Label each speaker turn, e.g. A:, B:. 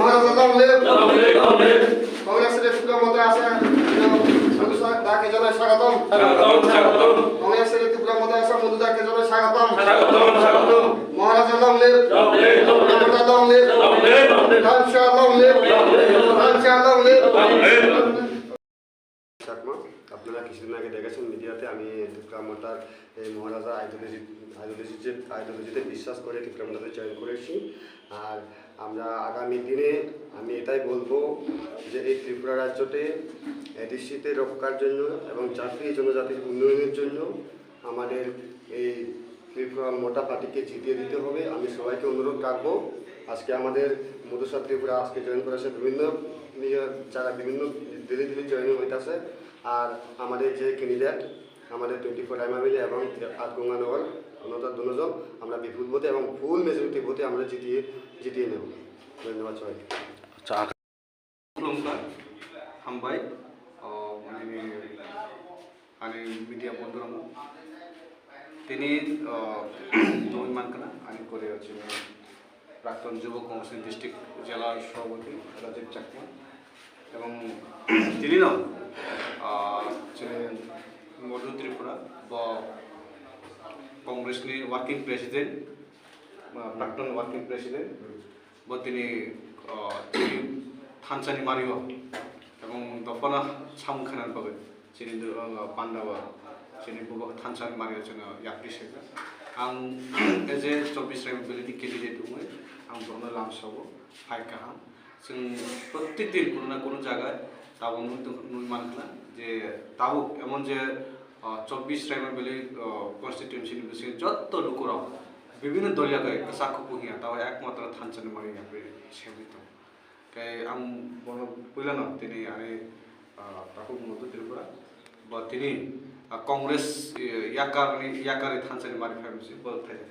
A: মহারাজা long leave কংগ্রেসের ত্রিপুরা মধ্যে আছে মধুদাকে জানাই স্বাগতম কংগ্রেসের ত্রিপুরা মধ্যে আছে মধুদাকে জানাই স্বাগতম maharaja long live maharaja long live Ramshah long live Ramshah long live. আপনারা কিছুদিন আগে দেখেছেন মিডিয়াতে আমি ত্রিপুরা মোটার এই মহারাজা আইডিওলজিতে বিশ্বাস করে ত্রিপুরা মোটাতে জয়েন করেছি। আর আমরা আগামী দিনে আমি এটাই বলবো যে এই ত্রিপুরা রাজ্যতে এডিসিতে রক্ষার জন্য এবং জাতি জনজাতির উন্নয়নের জন্য আমাদের এই ত্রিপুরা মোটা পার্টিকে জিতিয়ে দিতে হবে। আমি সবাইকে অনুরোধ রাখবো আজকে আমাদের মধুসা ত্রিপুরা আজকে জয়েন করেছে বিভিন্ন যারা বিভিন্ন ধীরে ধীরে জয়েন হইতেছে। আর আমাদের যে ক্যান্ডিডেট আমাদের 24 টাইমাবিলি এবং আটগঙ্গানগর অন্যতম দুজন আমরা বিপুল ভোটে এবং ফুল মেজরিটি ভোটে আমরা জিতিয়ে নেব। ধন্যবাদ সবাইকে।
B: আচ্ছা হামবাই आणि मीडिया बंधुरांनो তিনি নৈমান কানা आणि করে হচ্ছে প্রাক্তন যুব কংগ্রেস ডিস্ট্রিক্ট জেলার সভাপতি রাজীব চাকমা এবং তিনি না ছিলেন মধ্য ত্রিপুরা বা কংগ্রেসনি ওয়ার্কিং প্রেসিডেন্ট প্রাক্তন ওয়ার্কিং প্রেসিডেন্ট বা তিনি থানসানি মারিও এবং দফনা সামখানার পাবে যিনি পান্ডাবা যিনি থানসানি মারিও जोङो याप्रिसियेट आं एज ए 24 टाइमाबिलिटी कैंडिडेट दङ आं बेयावनो लामसावो फाइकाहा जों प्रत्येक दिन কোনো না কোনো জায়গায় তাও नुमान खाना যে তাও এমন যে 24 টাইমাবিলি কনস্টিটিউয়েন্সিनि বিষয়ে যত লোকরা বিভিন্ন দলীয়কে সাক্ষ্য পুহিয়া তাও একমাত্র থানসানি মারিও সেবিত কাই आं বললাম তিনি আরে তাকু মধ্য ত্রিপুরা বা তিনি কংগ্রেস ইয়াকারে থানসানি মারি ফ্যামিলি বল থাকে